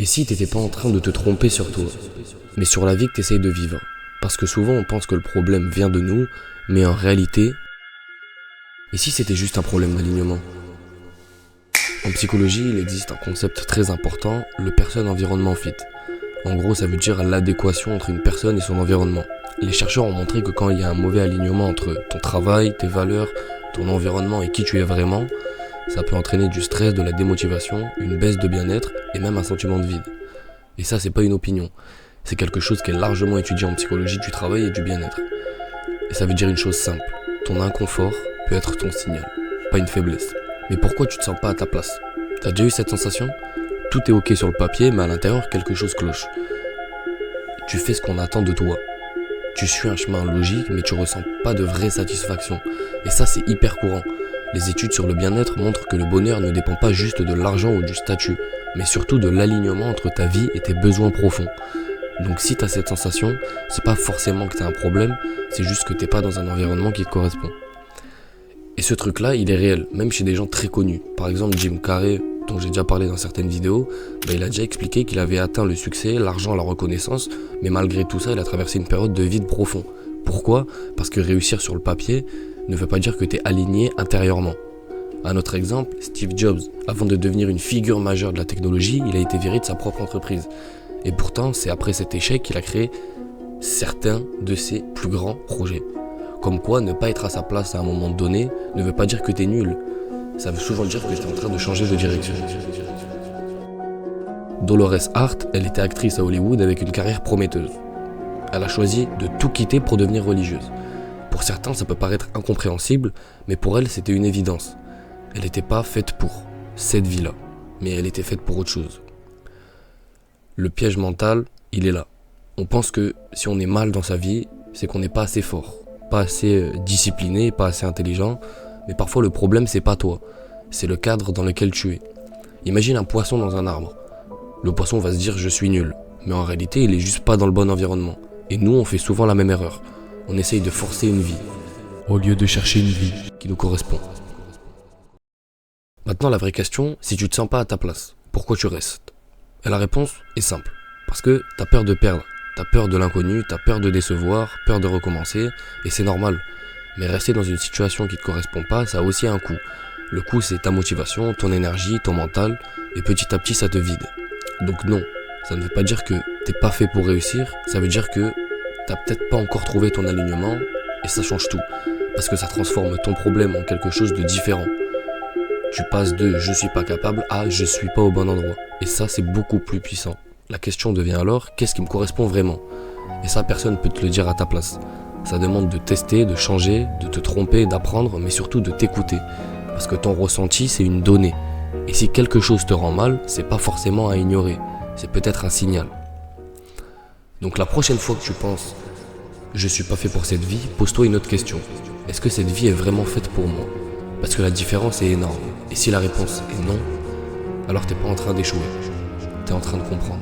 Et si t'étais pas en train de te tromper sur toi, mais sur la vie que t'essayes de vivre? Parce que souvent on pense que le problème vient de nous, mais en réalité, et si c'était juste un problème d'alignement? En psychologie, il existe un concept très important, le personne-environnement fit. En gros, ça veut dire l'adéquation entre une personne et son environnement. Les chercheurs ont montré que quand il y a un mauvais alignement entre ton travail, tes valeurs, ton environnement et qui tu es vraiment, ça peut entraîner du stress, de la démotivation, une baisse de bien-être et même un sentiment de vide. Et ça, c'est pas une opinion. C'est quelque chose qui est largement étudié en psychologie du travail et du bien-être. Et ça veut dire une chose simple. Ton inconfort peut être ton signal, pas une faiblesse. Mais pourquoi tu te sens pas à ta place? T'as déjà eu cette sensation? Tout est ok sur le papier, mais à l'intérieur, quelque chose cloche. Tu fais ce qu'on attend de toi. Tu suis un chemin logique, mais tu ressens pas de vraie satisfaction. Et ça, c'est hyper courant. Les études sur le bien-être montrent que le bonheur ne dépend pas juste de l'argent ou du statut, mais surtout de l'alignement entre ta vie et tes besoins profonds. Donc si t'as cette sensation, c'est pas forcément que t'as un problème, c'est juste que t'es pas dans un environnement qui te correspond. Et ce truc-là, il est réel, même chez des gens très connus. Par exemple, Jim Carrey, dont j'ai déjà parlé dans certaines vidéos, il a déjà expliqué qu'il avait atteint le succès, l'argent, la reconnaissance, mais malgré tout ça, il a traversé une période de vide profond. Pourquoi? Parce que réussir sur le papier ne veut pas dire que tu es aligné intérieurement. Un autre exemple, Steve Jobs, avant de devenir une figure majeure de la technologie, il a été viré de sa propre entreprise. Et pourtant, c'est après cet échec qu'il a créé certains de ses plus grands projets. Comme quoi, ne pas être à sa place à un moment donné ne veut pas dire que tu es nul. Ça veut souvent dire que tu es en train de changer de direction. Dolores Hart, elle était actrice à Hollywood avec une carrière prometteuse. Elle a choisi de tout quitter pour devenir religieuse. Pour certains, ça peut paraître incompréhensible, mais pour elle, c'était une évidence. Elle n'était pas faite pour cette vie-là, mais elle était faite pour autre chose. Le piège mental, il est là. On pense que si on est mal dans sa vie, c'est qu'on n'est pas assez fort, pas assez discipliné, pas assez intelligent, mais parfois le problème c'est pas toi, c'est le cadre dans lequel tu es. Imagine un poisson dans un arbre. Le poisson va se dire je suis nul, mais en réalité il est juste pas dans le bon environnement. Et nous on fait souvent la même erreur. On essaye de forcer une vie, au lieu de chercher une vie qui nous correspond. Maintenant la vraie question, si tu te sens pas à ta place, pourquoi tu restes? Et la réponse est simple, parce que t'as peur de perdre, t'as peur de l'inconnu, t'as peur de décevoir, peur de recommencer, et c'est normal. Mais rester dans une situation qui te correspond pas, ça a aussi un coût. Le coût c'est ta motivation, ton énergie, ton mental, et petit à petit ça te vide. Donc non, ça ne veut pas dire que t'es pas fait pour réussir, ça veut dire que t'as peut-être pas encore trouvé ton alignement, et ça change tout. Parce que ça transforme ton problème en quelque chose de différent. Tu passes de je suis pas capable à je suis pas au bon endroit. Et ça c'est beaucoup plus puissant. La question devient alors qu'est-ce qui me correspond vraiment? Et ça personne ne peut te le dire à ta place. Ça demande de tester, de changer, de te tromper, d'apprendre, mais surtout de t'écouter. Parce que ton ressenti c'est une donnée. Et si quelque chose te rend mal, c'est pas forcément à ignorer. C'est peut-être un signal. Donc la prochaine fois que tu penses je suis pas fait pour cette vie, pose-toi une autre question. Est-ce que cette vie est vraiment faite pour moi? Parce que la différence est énorme. Et si la réponse est non, alors t'es pas en train d'échouer. T'es en train de comprendre.